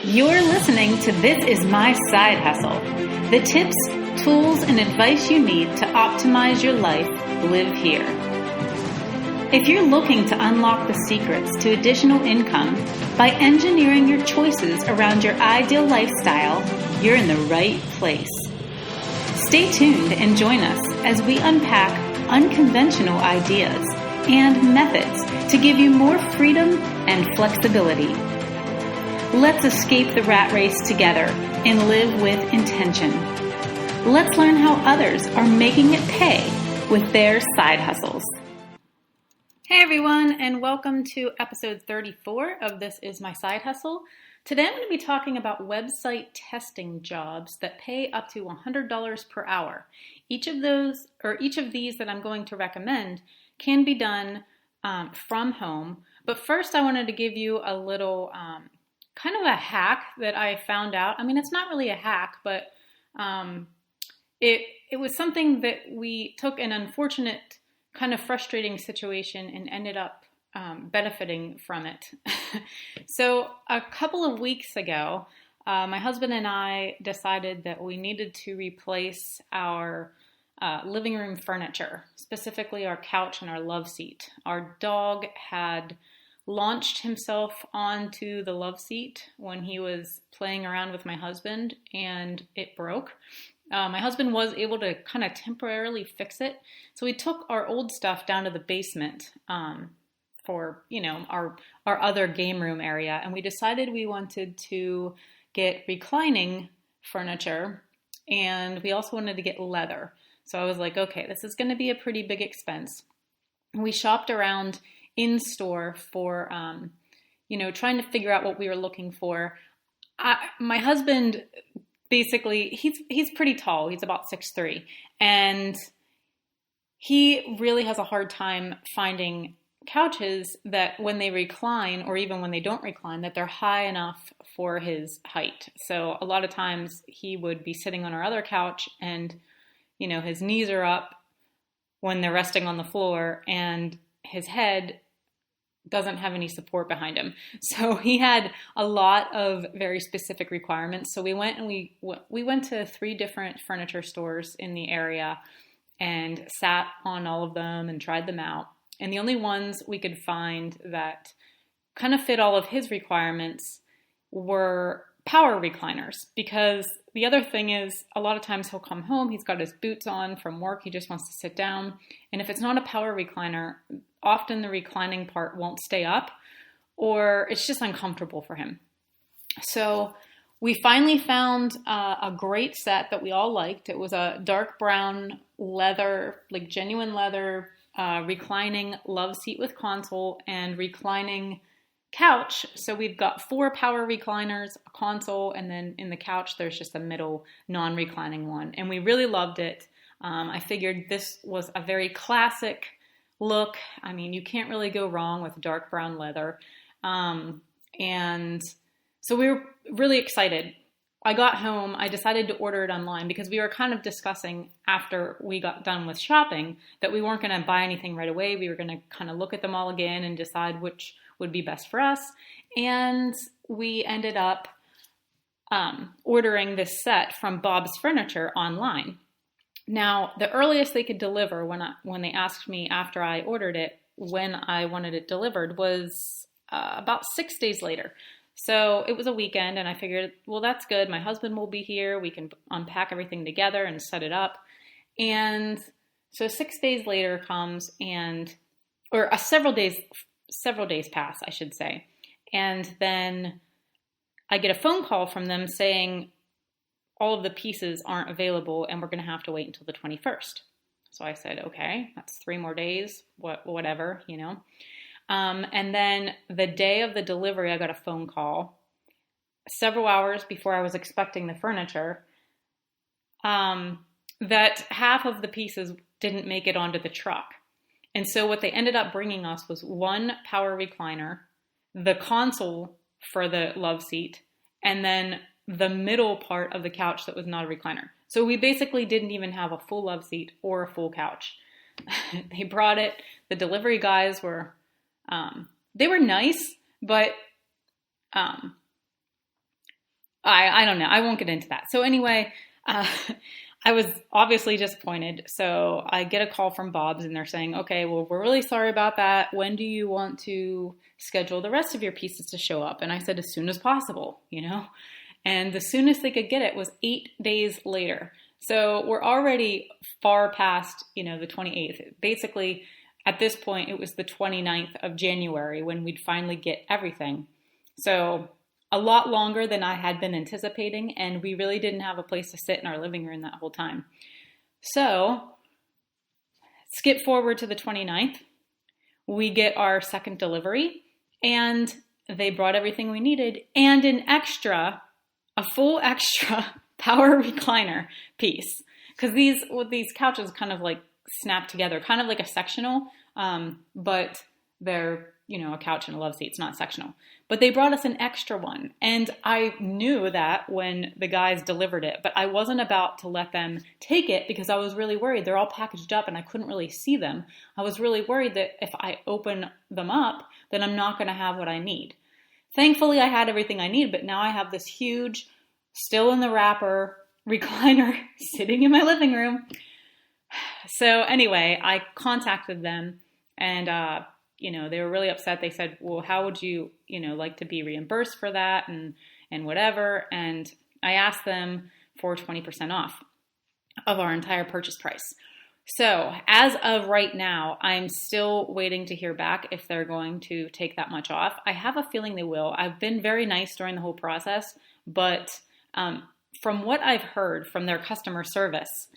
You're listening to This Is My Side Hustle. The tips, tools, and advice you need to optimize your life live here. If you're looking to unlock the secrets to additional income by engineering your choices around your ideal lifestyle, you're in the right place. Stay tuned and join us as we unpack unconventional ideas and methods to give you more freedom and flexibility. Let's escape the rat race together and live with intention. Let's learn how others are making it pay with their side hustles. Hey everyone, and welcome to episode 34 of This Is My Side Hustle. Today I'm going to be talking about website testing jobs that pay up to $100 per hour. Each of these that I'm going to recommend can be done from home. But first I wanted to give you a little kind of a hack that I found out. I mean, it's not really a hack, but it was something that we took an unfortunate, kind of frustrating situation and ended up benefiting from it. So a couple of weeks ago, my husband and I decided that we needed to replace our living room furniture, specifically our couch and our love seat. Our dog had launched himself onto the love seat when he was playing around with my husband and it broke. My husband was able to kind of temporarily fix it. So we took our old stuff down to the basement for, our other game room area. And we decided we wanted to get reclining furniture and we also wanted to get leather. So I was like, okay, this is going to be a pretty big expense. We shopped around in store for, trying to figure out what we were looking for. My husband, basically, he's pretty tall. He's about 6'3", and he really has a hard time finding couches that when they recline, or even when they don't recline, that they're high enough for his height. So a lot of times he would be sitting on our other couch and, his knees are up when they're resting on the floor and his head doesn't have any support behind him. So he had a lot of very specific requirements. So we went and we went to 3 different furniture stores in the area and sat on all of them and tried them out. And the only ones we could find that kind of fit all of his requirements were power recliners, because the other thing is a lot of times he'll come home, he's got his boots on from work, he just wants to sit down. And if it's not a power recliner, often the reclining part won't stay up or it's just uncomfortable for him. So we finally found a great set that we all liked. It was a dark brown leather, like genuine leather, reclining love seat with console and reclining couch. So we've got 4 power recliners, a console, and then in the couch there's just a middle non-reclining one. And we really loved it. I figured this was a very classic look. I mean, you can't really go wrong with dark brown leather. And so we were really excited. I got home, I decided to order it online because we were kind of discussing after we got done with shopping that we weren't going to buy anything right away. We were going to kind of look at them all again and decide which would be best for us. And we ended up ordering this set from Bob's Furniture online. Now, the earliest they could deliver when they asked me after I ordered it when I wanted it delivered was about 6 days later. So it was a weekend and I figured, well, that's good. My husband will be here. We can unpack everything together and set it up. And so 6 days later comes several days pass, I should say. And then I get a phone call from them saying all of the pieces aren't available and we're going to have to wait until the 21st. So I said, okay, that's 3 more days, whatever. And then the day of the delivery, I got a phone call several hours before I was expecting the furniture, that half of the pieces didn't make it onto the truck. And so what they ended up bringing us was 1 power recliner, the console for the love seat, and then the middle part of the couch that was not a recliner. So we basically didn't even have a full love seat or a full couch. They brought it. The delivery guys were, they were nice, but I don't know. I won't get into that. So anyway, I was obviously disappointed. So I get a call from Bob's and they're saying, okay, well, we're really sorry about that. When do you want to schedule the rest of your pieces to show up? And I said, as soon as possible, and the soonest they could get it was 8 days later. So we're already far past, the 28th. Basically, at this point, it was the 29th of January when we'd finally get everything. So a lot longer than I had been anticipating, and we really didn't have a place to sit in our living room that whole time. So skip forward to the 29th. We get our second delivery, and they brought everything we needed and a full extra power recliner piece. Because these couches kind of like snap together, kind of like a sectional, but they're, a couch and a love seat. It's not sectional. But they brought us an extra one. And I knew that when the guys delivered it, but I wasn't about to let them take it because I was really worried. They're all packaged up and I couldn't really see them. I was really worried that if I open them up, then I'm not going to have what I need. Thankfully, I had everything I need, but now I have this huge, still in the wrapper, recliner sitting in my living room. So anyway, I contacted them and, they were really upset. They said, well, how would you, like to be reimbursed for that and whatever. And I asked them for 20% off of our entire purchase price. So as of right now, I'm still waiting to hear back if they're going to take that much off. I have a feeling they will. I've been very nice during the whole process, but from what I've heard from their customer service,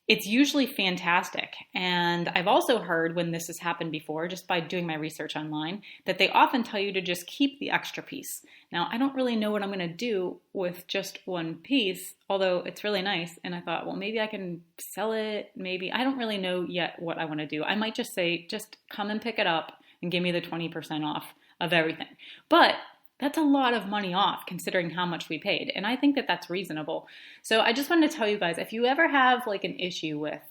it's usually fantastic. And I've also heard when this has happened before, just by doing my research online, that they often tell you to just keep the extra piece. Now, I don't really know what I'm going to do with just one piece, although it's really nice. And I thought, well, maybe I can sell it. Maybe I don't really know yet what I want to do. I might just say, just come and pick it up and give me the 20% off of everything. But that's a lot of money off considering how much we paid. And I think that that's reasonable. So I just wanted to tell you guys, if you ever have like an issue with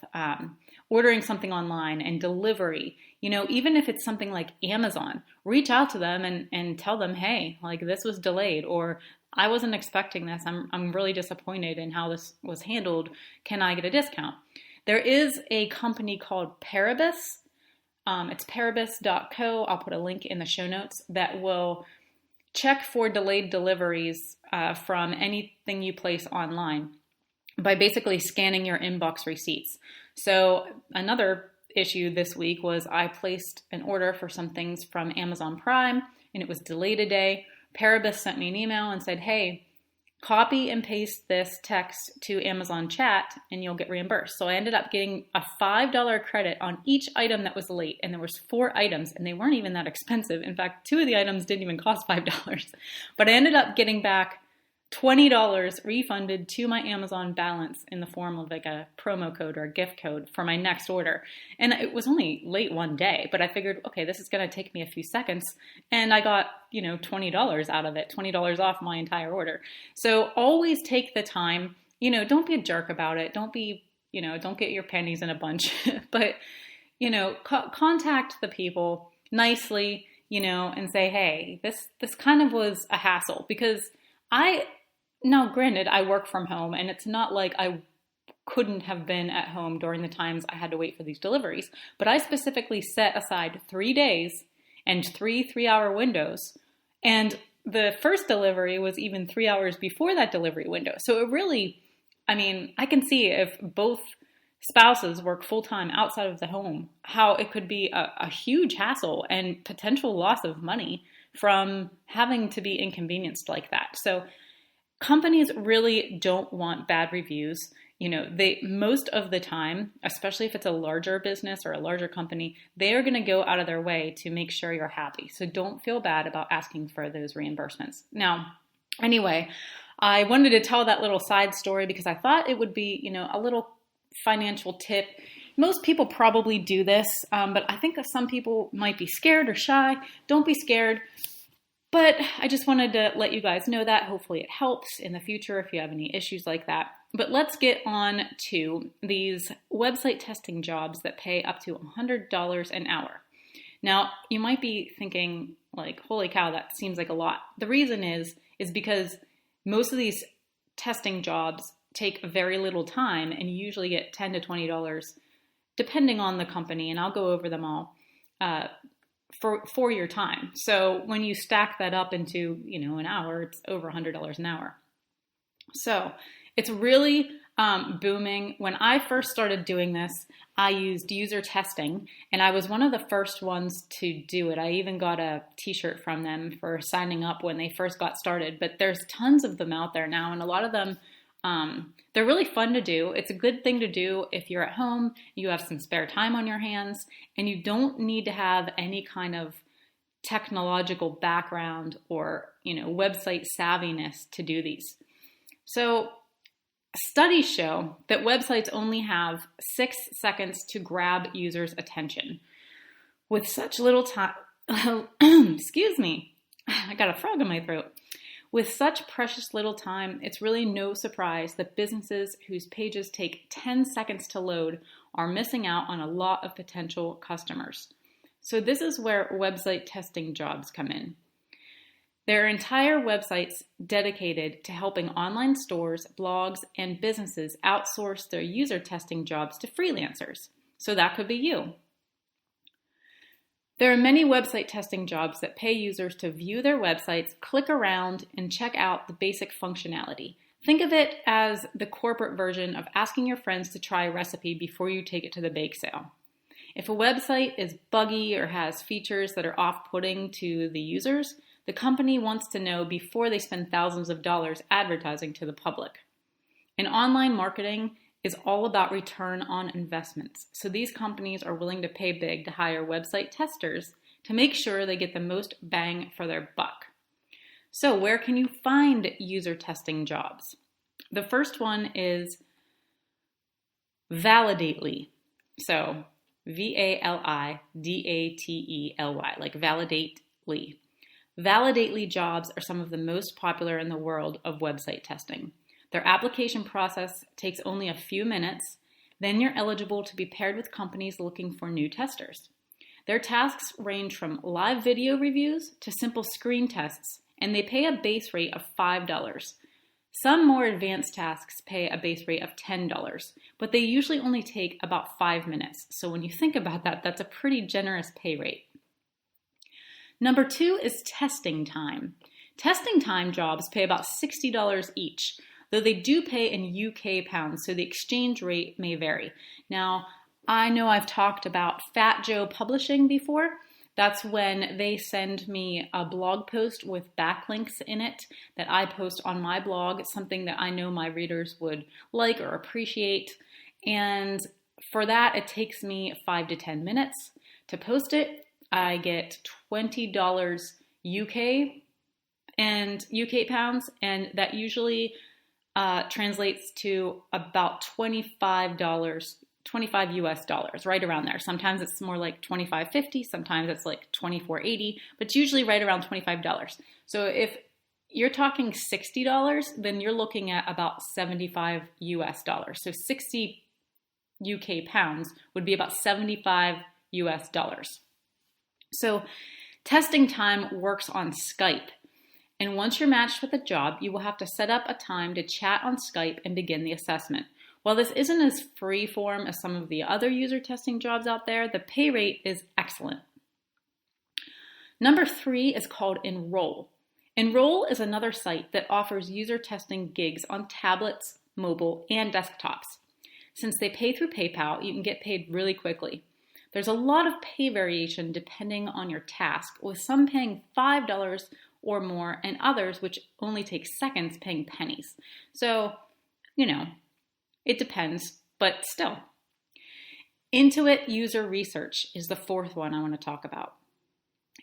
ordering something online and delivery, even if it's something like Amazon, reach out to them and tell them, hey, like this was delayed, or I wasn't expecting this. I'm really disappointed in how this was handled. Can I get a discount? There is a company called Paribus. It's paribus.co. I'll put a link in the show notes that will check for delayed deliveries from anything you place online by basically scanning your inbox receipts. So another issue this week was I placed an order for some things from Amazon Prime and it was delayed a day. Paribus sent me an email and said, hey, copy and paste this text to Amazon chat and you'll get reimbursed. So I ended up getting a $5 credit on each item that was late. And there was 4 items and they weren't even that expensive. In fact, 2 of the items didn't even cost $5. But I ended up getting back $20 refunded to my Amazon balance in the form of like a promo code or a gift code for my next order. And it was only late one day, but I figured, okay, this is going to take me a few seconds. And I got, $20 out of it, $20 off my entire order. So always take the time, don't be a jerk about it. Don't be, don't get your panties in a bunch, but, contact the people nicely, and say, hey, this kind of was a hassle because now granted, I work from home and it's not like I couldn't have been at home during the times I had to wait for these deliveries, but I specifically set aside 3 days and 3 3-hour windows. And the first delivery was even 3 hours before that delivery window. So it really, I can see if both spouses work full-time outside of the home, how it could be a huge hassle and potential loss of money from having to be inconvenienced like that. So companies really don't want bad reviews. They most of the time, especially if it's a larger business or a larger company, they are going to go out of their way to make sure you're happy. So don't feel bad about asking for those reimbursements. Now, anyway, I wanted to tell that little side story because I thought it would be, a little financial tip. Most people probably do this, but I think that some people might be scared or shy. Don't be scared. But I just wanted to let you guys know that. Hopefully it helps in the future if you have any issues like that. But let's get on to these website testing jobs that pay up to $100 an hour. Now, you might be thinking like, holy cow, that seems like a lot. The reason is because Most of these testing jobs take very little time, and you usually get $10 to $20 depending on the company, and I'll go over them all for your time. So when you stack that up into an hour, it's over $100 an hour. So it's really booming. When I first started doing this, I used user testing, and I was one of the first ones to do it. I even got a t-shirt from them for signing up when they first got started, but there's tons of them out there now, and a lot of them, they're really fun to do. It's a good thing to do if you're at home, you have some spare time on your hands, and you don't need to have any kind of technological background or, website savviness to do these. So studies show that websites only have 6 seconds to grab users' attention. With such little time, excuse me, I got a frog in my throat. With such precious little time, it's really no surprise that businesses whose pages take 10 seconds to load are missing out on a lot of potential customers. So this is where website testing jobs come in. There are entire websites dedicated to helping online stores, blogs, and businesses outsource their user testing jobs to freelancers. So that could be you. There are many website testing jobs that pay users to view their websites, click around, and check out the basic functionality. Think of it as the corporate version of asking your friends to try a recipe before you take it to the bake sale. If a website is buggy or has features that are off-putting to the users, the company wants to know before they spend thousands of dollars advertising to the public. And online marketing is all about return on investments. So these companies are willing to pay big to hire website testers to make sure they get the most bang for their buck. So where can you find user testing jobs? The first one is Validately. So Validately, like Validately. Validately jobs are some of the most popular in the world of website testing. Their application process takes only a few minutes, then you're eligible to be paired with companies looking for new testers. Their tasks range from live video reviews to simple screen tests, and they pay a base rate of $5. Some more advanced tasks pay a base rate of $10, but they usually only take about 5 minutes. So when you think about that, that's a pretty generous pay rate. Number 2 is testing time. Testing time jobs pay about $60 each, though they do pay in UK pounds, so the exchange rate may vary. Now, I know I've talked about Fat Joe Publishing before. That's when they send me a blog post with backlinks in it that I post on my blog, something that I know my readers would like or appreciate. And for that, it takes me 5 to 10 minutes to post it. I get $20 UK pounds, and that usually translates to about $25 US dollars, right around there. Sometimes it's more like $25.50, sometimes it's like $24.80, but it's usually right around $25. So if you're talking $60, then you're looking at about $75 US dollars. So 60 UK pounds would be about $75 US dollars. So testing time works on Skype. And once you're matched with a job, you will have to set up a time to chat on Skype and begin the assessment. While this isn't as free-form as some of the other user testing jobs out there, the pay rate is excellent. Number 3 is called Enroll. Enroll is another site that offers user testing gigs on tablets, mobile, and desktops. Since they pay through PayPal, you can get paid really quickly. There's a lot of pay variation depending on your task, with some paying $5 or more and others which only take seconds paying pennies. So, it depends, but still. Intuit User Research is the 4th one I want to talk about.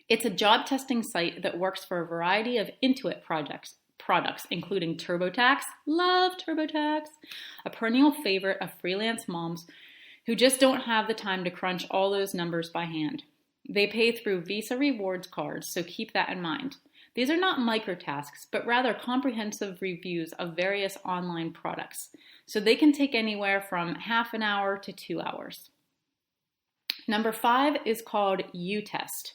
It's a job testing site that works for a variety of Intuit products, including TurboTax, love TurboTax, a perennial favorite of freelance moms who just don't have the time to crunch all those numbers by hand. They pay through Visa rewards cards, so keep that in mind. These are not microtasks, but rather comprehensive reviews of various online products, so they can take anywhere from half an hour to 2 hours. Number 5 is called uTest.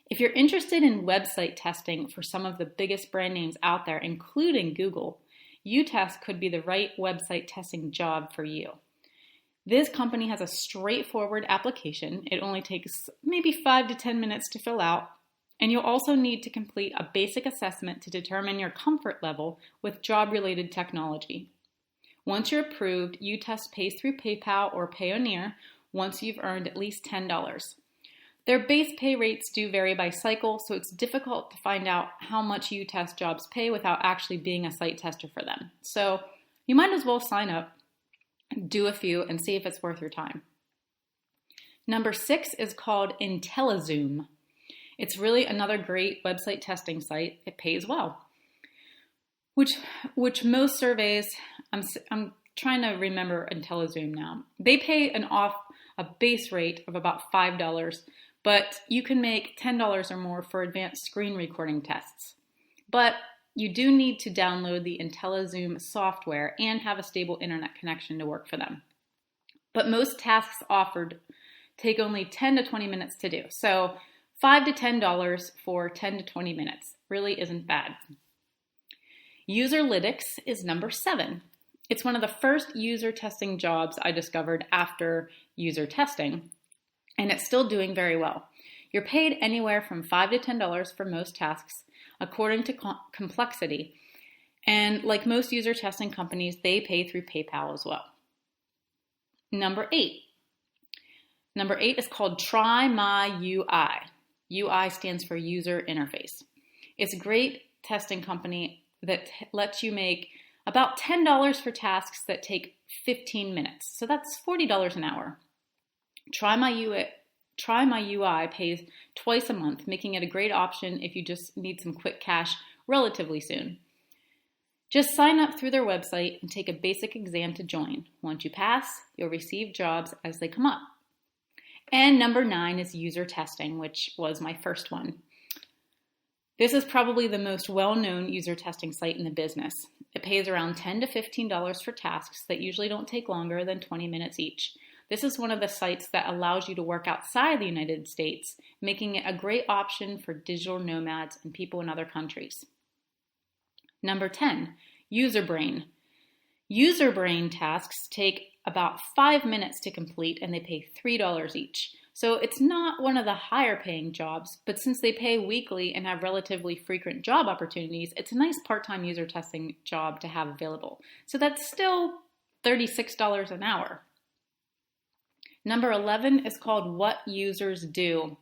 If you're interested in website testing for some of the biggest brand names out there, including Google, uTest could be the right website testing job for you. This company has a straightforward application. It only takes maybe 5 to 10 minutes to fill out, and you'll also need to complete a basic assessment to determine your comfort level with job-related technology. Once you're approved, uTest pays through PayPal or Payoneer once you've earned at least $10. Their base pay rates do vary by cycle, so it's difficult to find out how much uTest jobs pay without actually being a site tester for them. So you might as well sign up, do a few, and see if it's worth your time. Number 6 is called IntelliZoom. It's really another great website testing site. It pays well, which most surveys, I'm trying to remember IntelliZoom now. They pay a base rate of about $5, but you can make $10 or more for advanced screen recording tests. But you do need to download the IntelliZoom software and have a stable internet connection to work for them. But most tasks offered take only 10 to 20 minutes to do. So $5 to $10 for 10 to 20 minutes really isn't bad. Userlytics is number 7. It's one of the first user testing jobs I discovered after user testing, and it's still doing very well. You're paid anywhere from $5 to $10 for most tasks, according to complexity. And like most user testing companies, they pay through PayPal as well. Number 8. Number 8 is called TryMyUI. UI stands for user interface. It's a great testing company that lets you make about $10 for tasks that take 15 minutes. So that's $40 an hour. TryMyUI pays twice a month, making it a great option if you just need some quick cash relatively soon. Just sign up through their website and take a basic exam to join. Once you pass, you'll receive jobs as they come up. And number 9 is user testing, which was my first one. This is probably the most well-known user testing site in the business. It pays around $10 to $15 for tasks that usually don't take longer than 20 minutes each. This is one of the sites that allows you to work outside the United States, making it a great option for digital nomads and people in other countries. Number 10, Userbrain. Userbrain tasks take about 5 minutes to complete and they pay $3 each. So it's not one of the higher paying jobs, but since they pay weekly and have relatively frequent job opportunities, it's a nice part-time user testing job to have available. So that's still $36 an hour. Number 11 is called WhatUsersDo.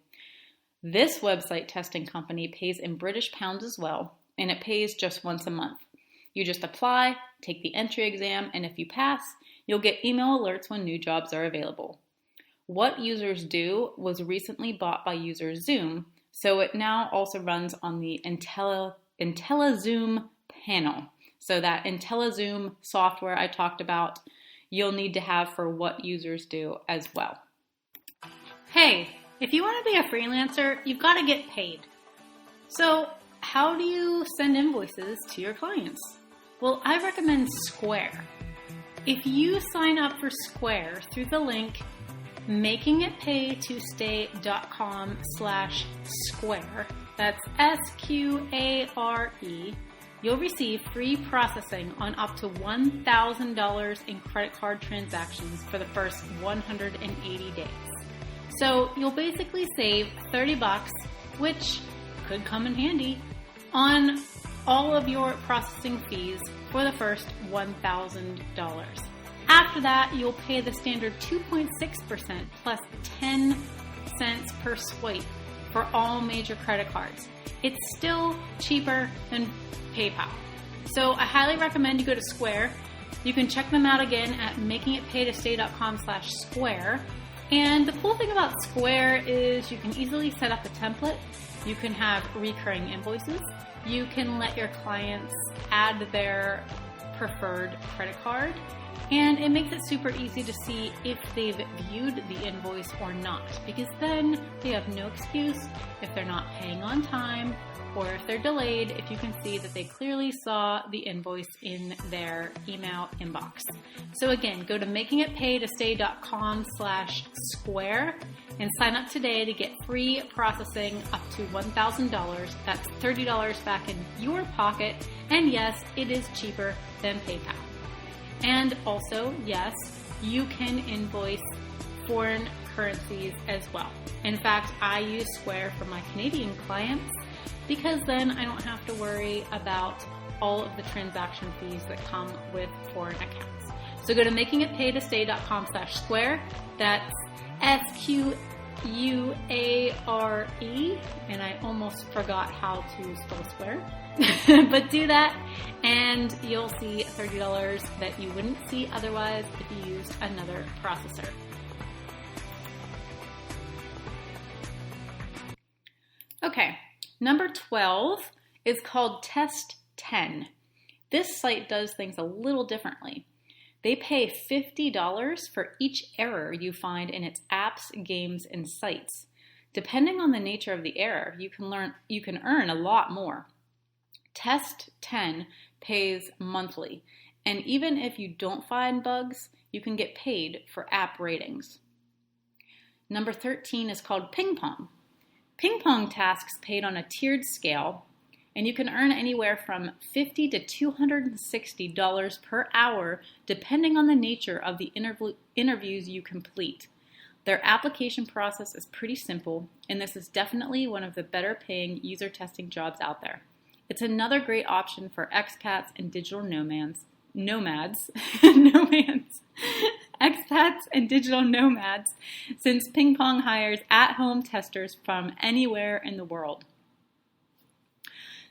This website testing company pays in British pounds as well, and it pays just once a month. You just apply, take the entry exam, and if you pass, you'll get email alerts when new jobs are available. WhatUsersDo was recently bought by UserZoom, so it now also runs on the IntelliZoom panel. So that IntelliZoom software I talked about, you'll need to have for WhatUsersDo as well. Hey, if you want to be a freelancer, you've got to get paid. So how do you send invoices to your clients? Well, I recommend Square. If you sign up for Square through the link makingitpaytostay.com/square, that's SQARE, you'll receive free processing on up to $1,000 in credit card transactions for the first 180 days. So you'll basically save $30, which could come in handy, on all of your processing fees for the first $1,000. After that, you'll pay the standard 2.6% plus 10 cents per swipe for all major credit cards. It's still cheaper than PayPal. So I highly recommend you go to Square. You can check them out again at makingitpaytostay.com/square. And the cool thing about Square is you can easily set up a template. You can have recurring invoices. You can let your clients add their preferred credit card. And it makes it super easy to see if they've viewed the invoice or not, because then they have no excuse if they're not paying on time or if they're delayed, if you can see that they clearly saw the invoice in their email inbox. So again, go to makingitpaytostay.com/square and sign up today to get free processing up to $1,000. That's $30 back in your pocket. And yes, it is cheaper than PayPal. And also, yes, you can invoice foreign currencies as well. In fact, I use Square for my Canadian clients because then I don't have to worry about all of the transaction fees that come with foreign accounts. So go to makingitpaytostay.com/square. That's SQUARE, and I almost forgot how to spell square. But do that, and you'll see $30 that you wouldn't see otherwise if you used another processor. Okay, number 12 is called Test 10. This site does things a little differently. They pay $50 for each error you find in its apps, games, and sites. Depending on the nature of the error, you can earn a lot more. Test 10 pays monthly, and even if you don't find bugs, you can get paid for app ratings. Number 13 is called Ping Pong. Ping pong tasks paid on a tiered scale, and you can earn anywhere from $50 to $260 per hour depending on the nature of the interviews you complete. Their application process is pretty simple, and this is definitely one of the better paying user testing jobs out there. It's another great option for expats and digital nomads, expats and digital nomads, since Ping Pong hires at-home testers from anywhere in the world.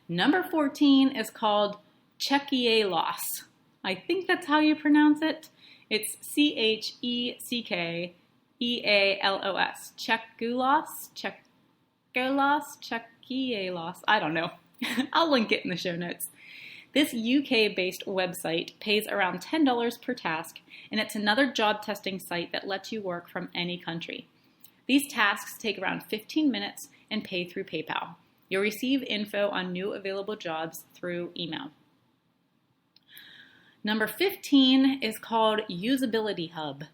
Number 14 is called Checkealos. I think that's how you pronounce it. It's Checkealos. Checkealos. I don't know. I'll link it in the show notes. This UK-based website pays around $10 per task, and it's another job testing site that lets you work from any country. These tasks take around 15 minutes and pay through PayPal. You'll receive info on new available jobs through email. Number 15 is called UsabilityHub.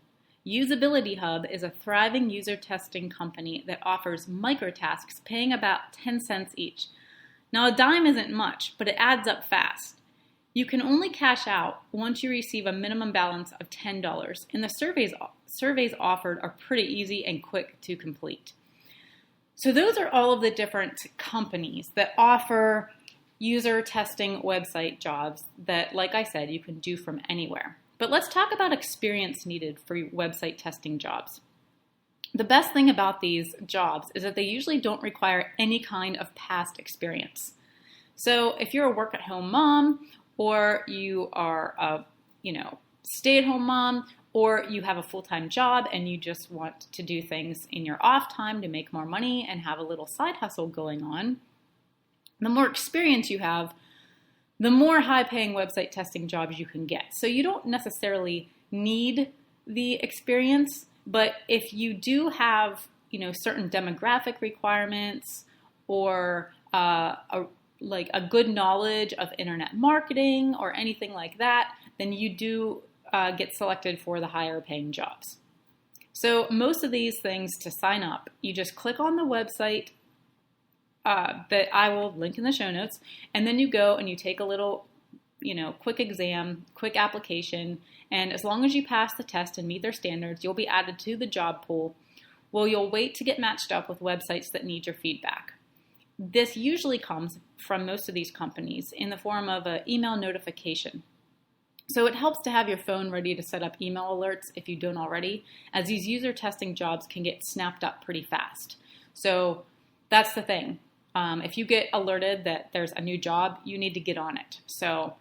UsabilityHub is a thriving user testing company that offers microtasks paying about 10 cents each. Now, a dime isn't much, but it adds up fast. You can only cash out once you receive a minimum balance of $10, and the surveys offered are pretty easy and quick to complete. So those are all of the different companies that offer user testing website jobs that, like I said, you can do from anywhere. But let's talk about experience needed for website testing jobs. The best thing about these jobs is that they usually don't require any kind of past experience. So if you're a work-at-home mom, or you are a stay-at-home mom, or you have a full-time job and you just want to do things in your off time to make more money and have a little side hustle going on, the more experience you have, the more high-paying website testing jobs you can get. So you don't necessarily need the experience, but if you do have, certain demographic requirements or a good knowledge of internet marketing or anything like that, then you do get selected for the higher paying jobs. So most of these things, to sign up, you just click on the website that I will link in the show notes, and then you go and you take a little, quick exam, quick application, and as long as you pass the test and meet their standards, you'll be added to the job pool. Well, you'll wait to get matched up with websites that need your feedback. This usually comes from most of these companies in the form of an email notification. So it helps to have your phone ready to set up email alerts if you don't already, as these user testing jobs can get snapped up pretty fast. So that's the thing. If you get alerted that there's a new job, you need to get on it. So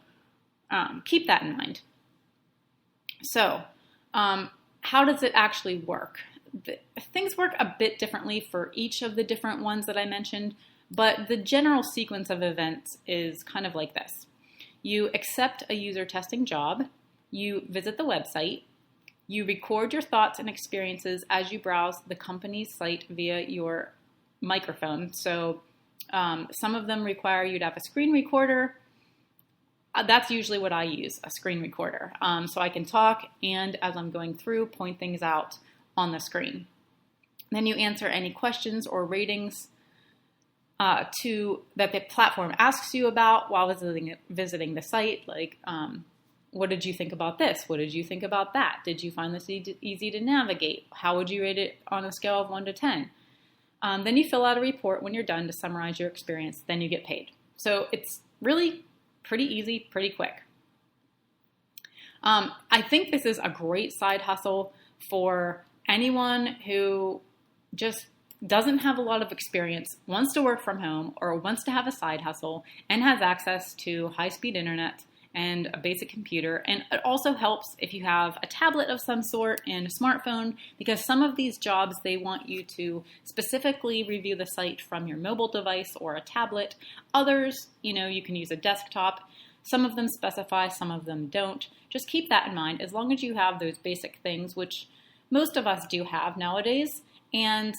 keep that in mind. So how does it actually work? Things work a bit differently for each of the different ones that I mentioned, but the general sequence of events is kind of like this. You accept a user testing job, you visit the website, you record your thoughts and experiences as you browse the company's site via your microphone. So some of them require you to have a screen recorder. That's usually what I use, a screen recorder. So I can talk and as I'm going through, point things out on the screen. Then you answer any questions or ratings that the platform asks you about while visiting the site, like what did you think about this? What did you think about that? Did you find this easy to navigate? How would you rate it on a scale of 1 to 10? Then you fill out a report when you're done to summarize your experience. Then you get paid. So it's really pretty easy, pretty quick. I think this is a great side hustle for anyone who just doesn't have a lot of experience, wants to work from home, or wants to have a side hustle and has access to high-speed internet and a basic computer. And it also helps if you have a tablet of some sort and a smartphone, because some of these jobs, they want you to specifically review the site from your mobile device or a tablet. Others, you can use a desktop. Some of them specify, some of them don't. Just keep that in mind. As long as you have those basic things, which most of us do have nowadays, and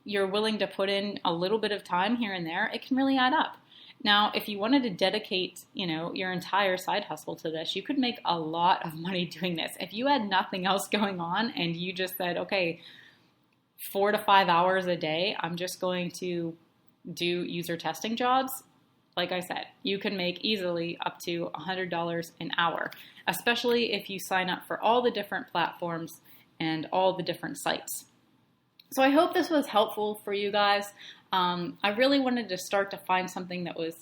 you're willing to put in a little bit of time here and there, it can really add up. Now, if you wanted to dedicate, your entire side hustle to this, you could make a lot of money doing this. If you had nothing else going on and you just said, okay, 4 to 5 hours a day, I'm just going to do user testing jobs, like I said, you can make easily up to $100 an hour, especially if you sign up for all the different platforms and all the different sites. So I hope this was helpful for you guys. I really wanted to start to find something that was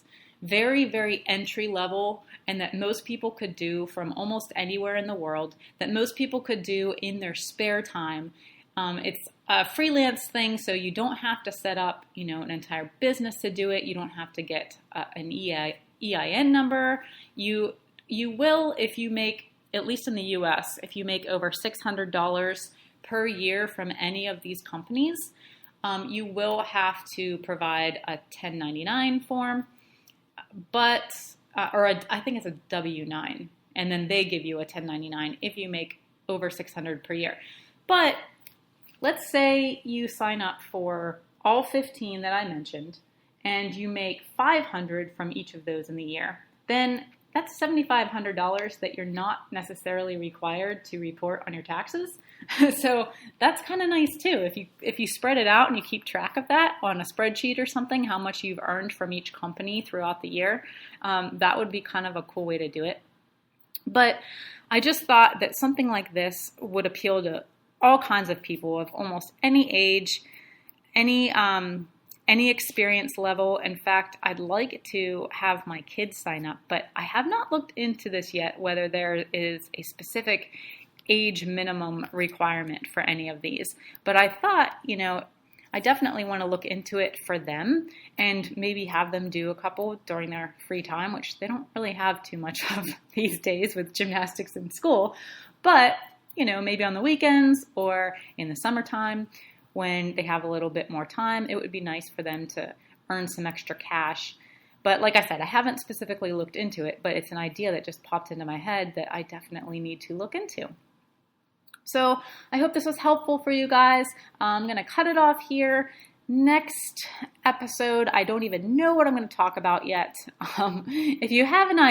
very, very entry level and that most people could do from almost anywhere in the world, that most people could do in their spare time. It's a freelance thing, so you don't have to set up, an entire business to do it. You don't have to get an EIN number. You will if you make, at least in the US, if you make over $600 per year from any of these companies, you will have to provide a 1099 form, I think it's a W-9, and then they give you a 1099 if you make over $600 per year. But let's say you sign up for all 15 that I mentioned, and you make $500 from each of those in the year. Then that's $7,500 that you're not necessarily required to report on your taxes. So that's kind of nice too. If you spread it out and you keep track of that on a spreadsheet or something, how much you've earned from each company throughout the year, that would be kind of a cool way to do it. But I just thought that something like this would appeal to all kinds of people of almost any age, any experience level. In fact, I'd like to have my kids sign up, but I have not looked into this yet, whether there is a specific age minimum requirement for any of these. But I thought, I definitely want to look into it for them and maybe have them do a couple during their free time, which they don't really have too much of these days with gymnastics in school. But, maybe on the weekends or in the summertime when they have a little bit more time, it would be nice for them to earn some extra cash. But like I said, I haven't specifically looked into it, but it's an idea that just popped into my head that I definitely need to look into. So I hope this was helpful for you guys. I'm going to cut it off here. Next episode, I don't even know what I'm going to talk about yet. If you have any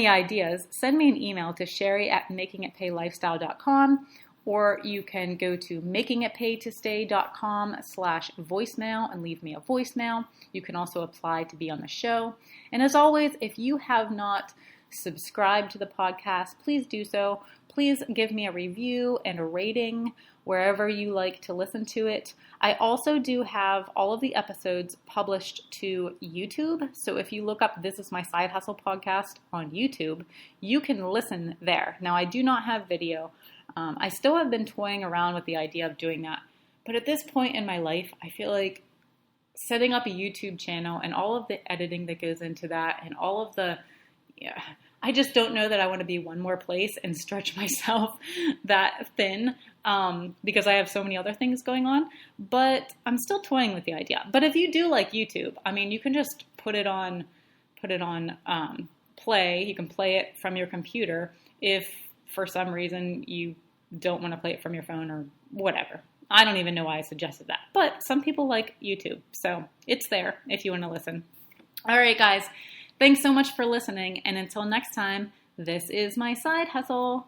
ideas, send me an email to sherry@makingitpaylifestyle.com, or you can go to makingitpaytostay.com/voicemail and leave me a voicemail. You can also apply to be on the show. And as always, if you have not subscribed to the podcast, please do so. Please give me a review and a rating wherever you like to listen to it. I also do have all of the episodes published to YouTube. So if you look up This Is My Side Hustle podcast on YouTube, you can listen there. Now, I do not have video. I still have been toying around with the idea of doing that. But at this point in my life, I feel like setting up a YouTube channel and all of the editing that goes into that and all of I just don't know that I want to be one more place and stretch myself that thin because I have so many other things going on. But I'm still toying with the idea. But if you do like YouTube, you can just put it on play. You can play it from your computer if for some reason you don't want to play it from your phone or whatever. I don't even know why I suggested that, but some people like YouTube, so it's there if you want to listen. All right, guys, thanks so much for listening, and until next time, this is my side hustle.